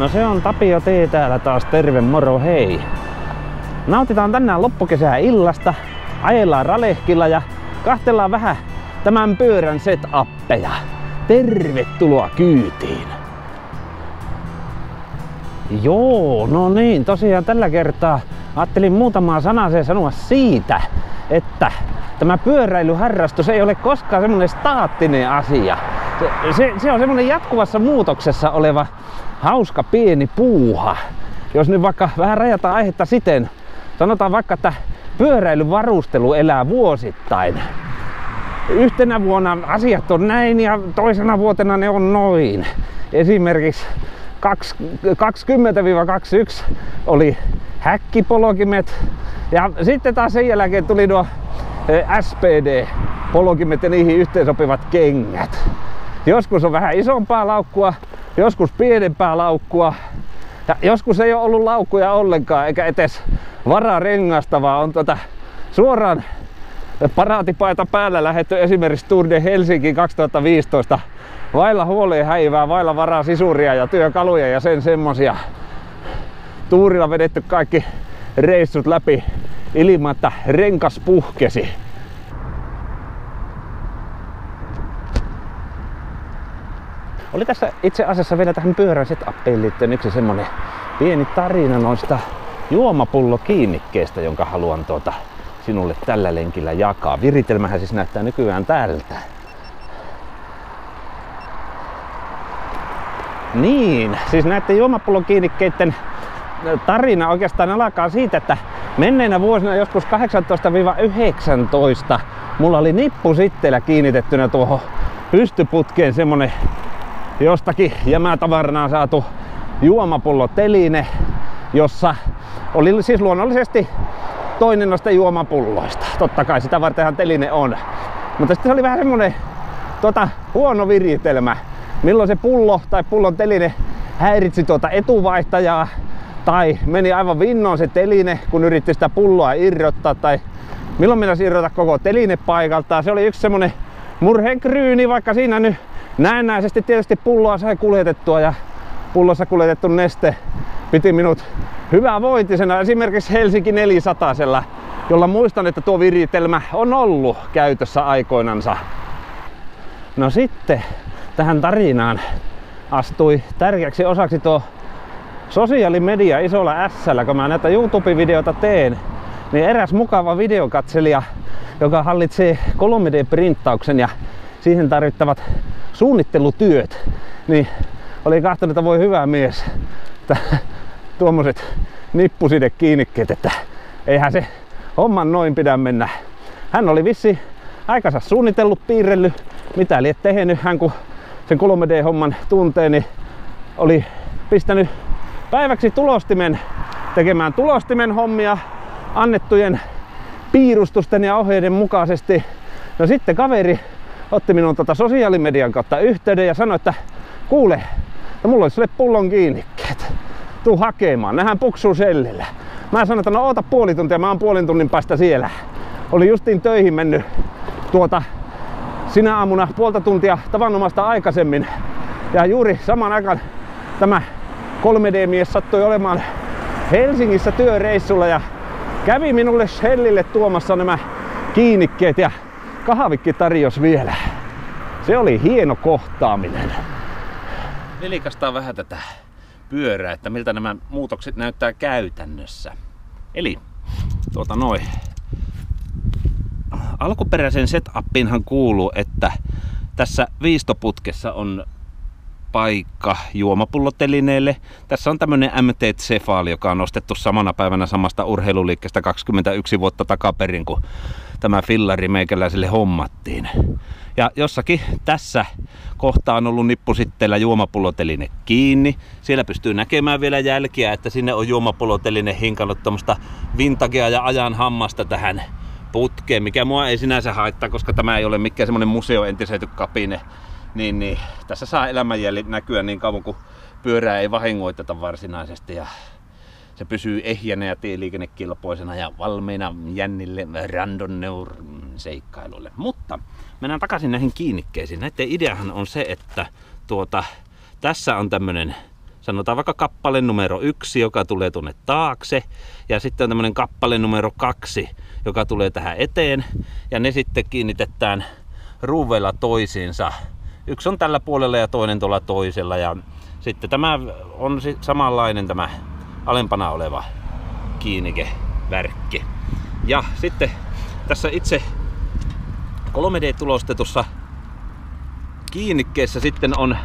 No se on Tapio T täällä taas, terve moro hei! Nautitaan tänään loppukesää illasta, ajellaan ralehkilla ja kahtellaan vähän tämän pyörän setappeja. Tervetuloa kyytiin! Joo, no niin, tosiaan tällä kertaa ajattelin muutamaa sanaa sanoa siitä, että tämä pyöräilyharrastus ei ole koskaan semmonen staattinen asia. Se on semmonen jatkuvassa muutoksessa oleva hauska pieni puuha. Jos nyt vaikka vähän rajataan aihetta siten, sanotaan vaikka, että pyöräilyvarustelu elää vuosittain. Yhtenä vuonna asiat on näin ja toisena vuotena ne on noin. Esimerkiksi 20-21 oli häkkipologimet ja sitten taas sen jälkeen tuli nuo SPD-pologimet ja niihin yhteensopivat kengät. Joskus on vähän isompaa laukkua, joskus pienempää laukkua ja joskus ei ole ollut laukkuja ollenkaan eikä edes vararengasta, vaan on suoraan paraatipaita päällä lähdetty esimerkiksi Tour de Helsinki 2015 vailla huoleen häivää, vailla varaa sisuria ja työkaluja ja sen semmosia. Tuurilla vedetty kaikki reissut läpi ilman, että renkas puhkesi. Oli tässä itse asiassa vielä tähän pyörän setupiin liittyen yksi semmonen pieni tarina noista juomapullokiinnikkeistä, jonka haluan sinulle tällä lenkillä jakaa. Viritelmähän siis näyttää nykyään tältä. Niin, siis näiden juomapullokiinnikkeiden tarina oikeastaan alkaa siitä, että menneinä vuosina joskus 18-19 mulla oli nippusitteillä kiinnitettynä tuohon pystyputkeen semmonen jostakin jämätavarana saatu juomapulloteline, jossa oli siis luonnollisesti toinen noista juomapulloista. Totta kai sitä vartenhan teline on. Mutta sitten se oli vähän semmonen huono viritelmä. Milloin se pullo tai pullon teline häiritsi etuvaihtajaa tai meni aivan vinnoon se teline, kun yritti sitä pulloa irrottaa, tai milloin mennäisi irrota koko teline paikaltaan. Se oli yksi semmonen murheenkryyni, vaikka siinä nyt näennäisesti tietysti pulloa sai kuljetettua ja pullossa kuljetettu neste piti minut hyvävointisena esimerkiksi Helsinki 400-sella, jolla muistan, että tuo viritelmä on ollut käytössä aikoinansa. No sitten tähän tarinaan astui tärkeäksi osaksi tuo sosiaalimedia isolla S:llä, kun mä näitä YouTube-videoita teen, niin eräs mukava videokatselija, joka hallitsee 3D-printtauksen ja siihen tarvittavat suunnittelutyöt, niin oli katsonut, että voi hyvä mies, että tuommoiset nippusidekiinnikkeet, että eihän se homman noin pidä mennä. Hän oli vissi aikansa suunnitellut, piirrellyt, mitä liet tehnyt. Hän kun sen 3D-homman tuntee, niin oli pistänyt päiväksi tulostimen tekemään tulostimen hommia annettujen piirustusten ja ohjeiden mukaisesti. No sitten kaveri otti minun sosiaalimedian kautta yhteyden ja sanoi, että kuule, mulla olisi sulle pullon kiinnikkeet. Tuu hakemaan, nehän puksuu sellillä. Mä sanoin, että no oota puoli tuntia, mä oon puolen tunnin päästä siellä. Oli justiin töihin mennyt sinä aamuna puolta tuntia tavanomaista aikaisemmin. Ja juuri saman aikaan tämä 3D-mies sattui olemaan Helsingissä työreissulla ja kävi minulle Shellille tuomassa nämä kiinnikkeet ja kahvikki tarjosi vielä. Se oli hieno kohtaaminen. Vilkastaa vähän tätä pyörää, että miltä nämä muutokset näyttää käytännössä. Eli alkuperäisen setupinhan kuuluu, että tässä viistoputkessa on paikka juomapullotelineelle. Tässä on tämmönen MT Cephali, joka on nostettu samana päivänä samasta urheiluliikkeestä 21 vuotta takaperin, kun tämä fillari meikäläiselle hommattiin. Ja jossakin tässä kohtaa on ollut nippusitteillä juomapulloteline kiinni. Siellä pystyy näkemään vielä jälkiä, että sinne on juomapulloteline hinkannut tommoista vintagea ja ajan hammasta tähän putkeen, mikä mua ei sinänsä haittaa, koska tämä ei ole mikään semmonen museoentisöity kapine. Niin, tässä saa elämänjäljet näkyä niin kauan, kun pyörää ei vahingoiteta varsinaisesti ja se pysyy ehjänä ja tieliikennekelpoisena ja valmiina jännille randonneur-seikkailuille. Mutta mennään takaisin näihin kiinnikkeisiin. Näiden ideahan on se, että tässä on tämmönen sanotaan vaikka kappale numero 1, joka tulee tuonne taakse. Ja sitten on tämmönen kappale numero 2, joka tulee tähän eteen. Ja ne sitten kiinnitetään ruuveilla toisiinsa. Yksi on tällä puolella ja toinen tuolla toisella. Ja sitten tämä on samanlainen tämä alempana oleva kiinnikeverkki. Ja sitten tässä itse 3D-tulostetussa kiinnikkeessä sitten on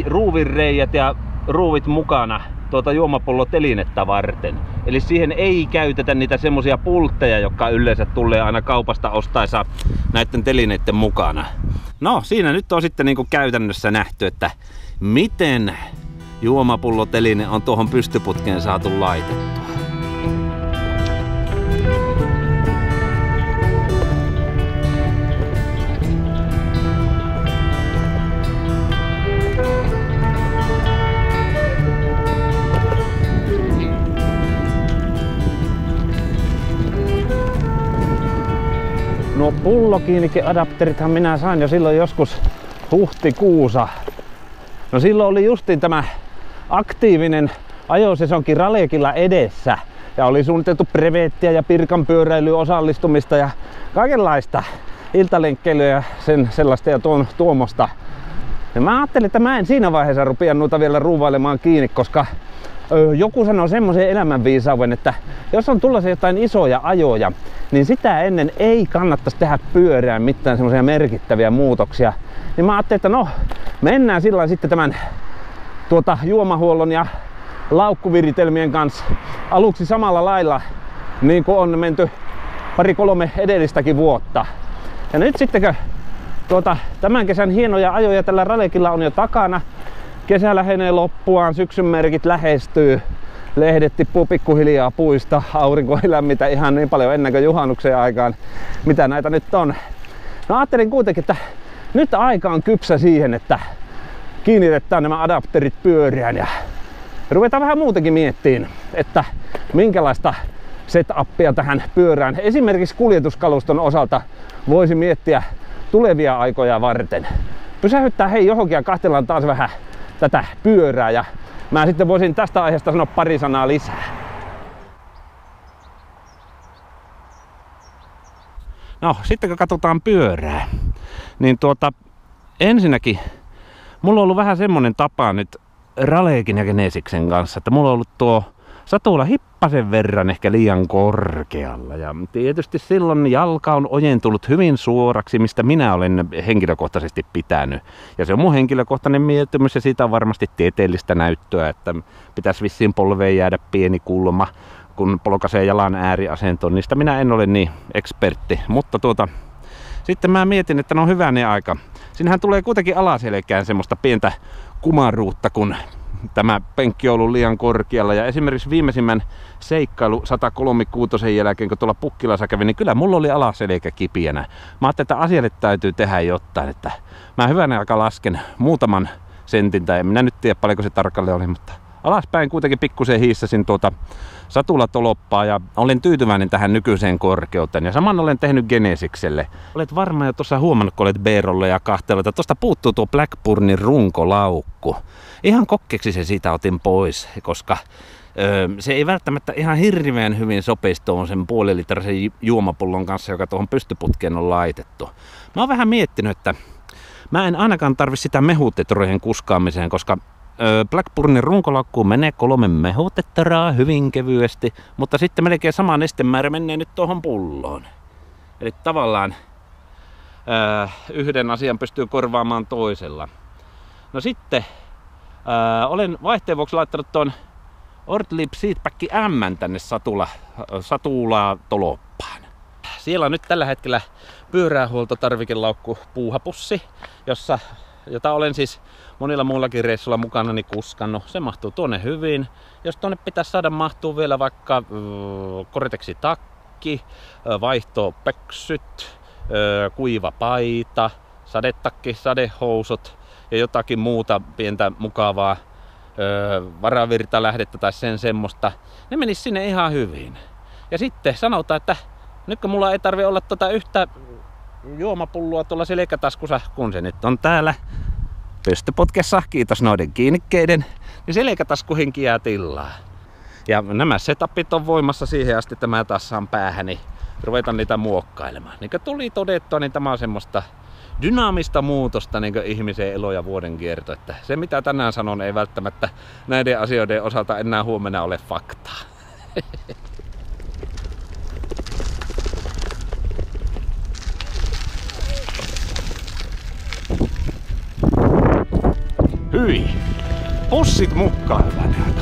ruuvinreijät ja ruuvit mukana tuota juomapullotelinettä varten. Eli siihen ei käytetä niitä semmosia pultteja, jotka yleensä tulee aina kaupasta ostaessa näiden telineiden mukana. No siinä nyt on sitten niinku käytännössä nähty, että miten juomapulloteline on tuohon pystyputkeen saatu laitettua. No pullokiinnikeadapterithan minä sain jo silloin joskus huhtikuussa. No silloin oli justiin tämä aktiivinen ajosesonki Ralekilla edessä. Ja oli suunniteltu brevettiä ja pirkanpyöräilyyn osallistumista ja kaikenlaista iltalenkkeilyä ja sellaista ja tuomosta. Ja mä ajattelin, että mä en siinä vaiheessa rupea noita vielä ruuvailemaan kiinni, koska joku sanoi semmoisen elämänviisauden, että jos on tullaisia jotain isoja ajoja, niin sitä ennen ei kannattaisi tehdä pyörään mitään semmoisia merkittäviä muutoksia. Niin mä ajattelin, että no, mennään sillä sitten tämän juomahuollon ja laukkuviritelmien kanssa aluksi samalla lailla, niin kuin on menty 2-3 edellistäkin vuotta. Ja nyt sitten tämän kesän hienoja ajoja tällä Ralekilla on jo takana. Kesä lähenee loppuaan, syksyn merkit lähestyy. Lehdet tippuu pikkuhiljaa puista, aurinko ei lämmitä ihan niin paljon ennen kuin juhannuksen aikaan, mitä näitä nyt on. No ajattelin kuitenkin, että nyt aika on kypsä siihen, että kiinnitetään nämä adapterit pyörään ja ruvetaan vähän muutenkin miettimään, että minkälaista setupia tähän pyörään esimerkiksi kuljetuskaluston osalta voisi miettiä tulevia aikoja varten. Pysähyttää hei johonkin ja katsellaan taas vähän tätä pyörää ja mä sitten voisin tästä aiheesta sanoa pari sanaa lisää. No sitten kun katsotaan pyörää, niin ensinnäkin mulla on ollut vähän semmonen tapa nyt Ralekin ja Genesiksen kanssa, että mulla on ollut tuo satula hippasen verran ehkä liian korkealla. Ja tietysti silloin jalka on ojentunut hyvin suoraksi, mistä minä olen henkilökohtaisesti pitänyt. Ja se on mun henkilökohtainen mieltymys ja siitä on varmasti tieteellistä näyttöä, että pitäisi vissiin polveen jäädä pieni kulma, kun polkaisee jalan ääriasentoon. Niistä minä en ole niin ekspertti, mutta sitten mä mietin, että no hyvänen aika. Siinähän tulee kuitenkin alaselkään semmoista pientä kumaruutta, kun tämä penkki on ollut liian korkealla. Ja esimerkiksi viimeisimmän seikkailu 136 jälkeen, kun tuolla Pukkilassa kävin, niin kyllä mulla oli alaselkä kipiänä. Mä ajattelin, että asialle täytyy tehdä jotain. Että mä hyvänä aika lasken muutaman sentin, tai en minä nyt tiedä paljonko se tarkalleen oli, mutta alaspäin kuitenkin pikkusen hiissasin satulatoloppaa ja olen tyytyväinen tähän nykyiseen korkeuteen. Ja saman olen tehnyt Genesikselle. Olet varmaan jo tuossa huomannut, kun olet B-rolle ja kahteella, että tuosta puuttuu tuo Blackburnin runkolaukku. Ihan kokkeksi se siitä otin pois, koska se ei välttämättä ihan hirveän hyvin sopisi tuon puolilitraisen juomapullon kanssa, joka tuohon pystyputkeen on laitettu. Mä oon vähän miettinyt, että mä en ainakaan tarvi sitä mehutetrojen kuskaamiseen, koska Blackburnin runkolaukkuun menee 3 mehutettaraa hyvin kevyesti, mutta sitten melkein sama nestemäärä menee nyt tuohon pulloon. Eli tavallaan yhden asian pystyy korvaamaan toisella. No sitten olen vaihteen vuoksi laittanut tuon Ortlieb Seatback M tänne satulaa toloppaan. Siellä on nyt tällä hetkellä pyörähuoltotarvikelaukku puuhapussi, jota olen siis monilla muillakin reissuilla mukana kuskannut. Se mahtuu tuonne hyvin. Jos tuonne pitäisi saada mahtuu vielä vaikka Gore-Texin takki, vaihtopöksyt, kuiva paita, sadetakki, sadehousut ja jotakin muuta pientä mukavaa varavirtalähdettä tai sen semmoista. Ne menis sinne ihan hyvin. Ja sitten sanotaan, että nyt kun mulla ei tarvi olla yhtä juomapulloa tuolla selkätaskussa, kun se nyt on täällä pystyputkessa, kiitos noiden kiinnikkeiden, niin selkätaskuhinki jää tilaa. Ja nämä setupit on voimassa siihen asti, että mä taas saan päähäni ruveta niitä muokkailemaan. Niin kuin tuli todettua, niin tämä on semmoista dynaamista muutosta niin kuin ihmisen elo- ja vuoden kierto. Että se mitä tänään sanon ei välttämättä näiden asioiden osalta enää huomenna ole faktaa. Hyi! Pussit mukaan, hyvä nähdä.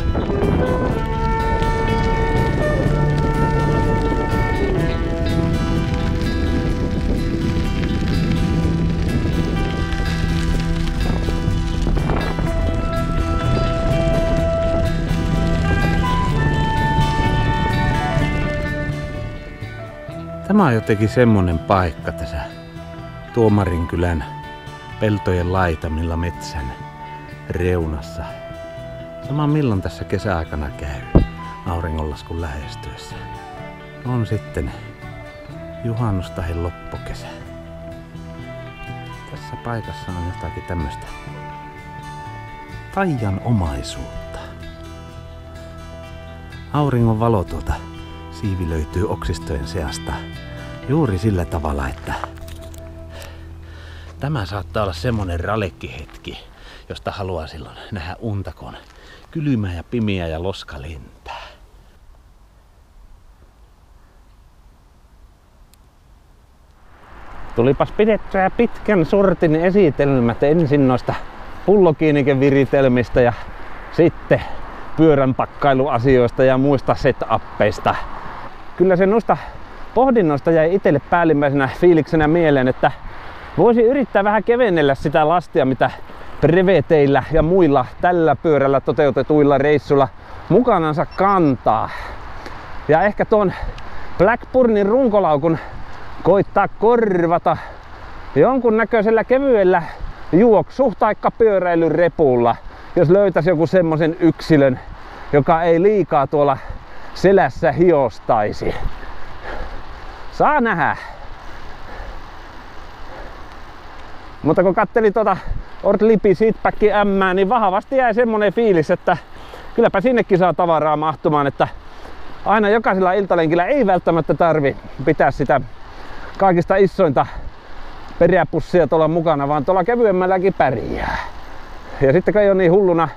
Tämä on jotenkin semmonen paikka tässä Tuomarinkylän peltojen laitamilla metsän reunassa. Sama milloin tässä kesäaikana käy auringonlaskun lähestyessä. On sitten juhannus tai loppukesä. Tässä paikassa on jotakin tämmöstä taianomaisuutta. Auringon valo tuolta siivilöityy oksistojen seasta juuri sillä tavalla, että tämä saattaa olla semmonen ralekkihetki, josta haluaa silloin nähdä unta, kun on kylmä ja pimiä ja loska lentää. Tulipas pidettyä pitkän sortin esitelmät ensin noista pullokiinikeviritelmistä ja sitten pyöränpakkailuasioista ja muista setuppeista. Kyllä se noista pohdinnoista jäi itselle päällimmäisenä fiiliksenä mieleen, että voisi yrittää vähän kevennellä sitä lastia, mitä breveteillä ja muilla tällä pyörällä toteutetuilla reissuilla mukanansa kantaa. Ja ehkä tuon Blackburnin runkolaukun koittaa korvata jonkun näköisellä kevyellä juoksu- taikka pyöräilyrepulla, jos löytäisi joku semmosen yksilön, joka ei liikaa tuolla selässä hiostaisi. Saa nähdä. Mutta kun katselin tuota Ortlipi Seatbackin M:ää, niin vahvasti jäi semmonen fiilis, että kylläpä sinnekin saa tavaraa mahtumaan, että aina jokaisella iltalenkillä ei välttämättä tarvi pitää sitä kaikista isointa peräpussia tuolla mukana, vaan tuolla kevyemmälläkin pärjää. Ja sitten kun ei ole niin hulluna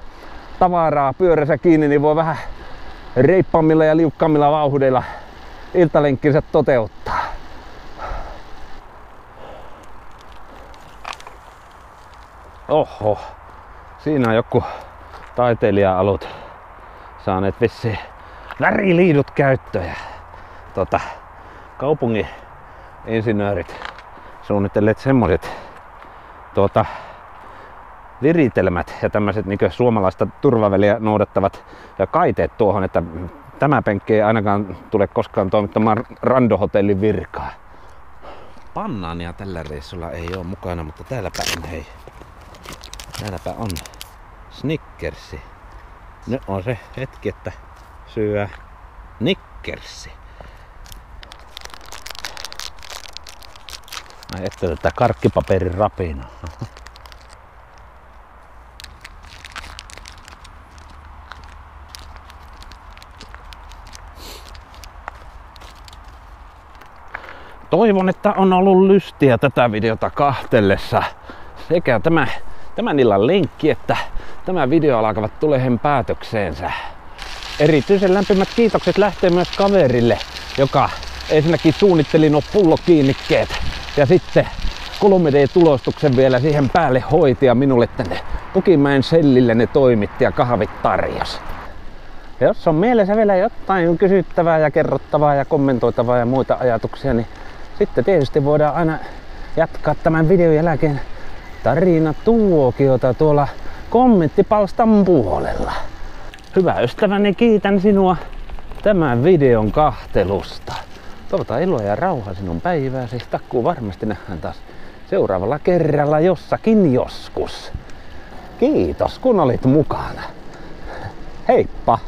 tavaraa pyörässä kiinni, niin voi vähän reippaammilla ja liukkaammilla vauhdeilla iltalenkkinsä toteuttaa. Oho, siinä on joku taiteilija-alut saaneet vissiin väriliidut käyttöön. Kaupungin insinöörit suunnitelleet semmoset viritelmät ja tämmöiset niin suomalaista turvaväliä noudattavat ja kaiteet tuohon, että tämä penkki ei ainakaan tule koskaan toimittamaan Rando-hotellin virkaa. Bannaania tällä reissulla ei ole mukana, mutta täälläpä on, hei. Täälläpä on Snickersi. Nyt on se hetki, että syö Snickersi. Mä etten tätä karkkipaperin rapinaa. Toivon, että on ollut lystiä tätä videota kahtellessa. Sekä tämän illan lenkki, että tämä video alkavat tulemaan päätökseensä. Erityisen lämpimät kiitokset lähtee myös kaverille, joka ensinnäkin suunnitteli nuo pullokiinnikkeet ja sitten 3D-tulostuksen vielä siihen päälle hoiti ja minulle tänne Pukimäen sellille ne toimitti ja kahvit tarjosi. Ja jos on mielessä vielä jotain kysyttävää ja kerrottavaa ja kommentoitavaa ja muita ajatuksia, niin sitten tietysti voidaan aina jatkaa tämän videon jälkeen tarinatuokiota tuolla kommenttipalstan puolella. Hyvä ystäväni, kiitän sinua tämän videon kahtelusta. Toivotan iloa ja rauhaa sinun päivääsi. Takkuu varmasti nähdään taas seuraavalla kerralla jossakin joskus. Kiitos kun olit mukana. Heippa!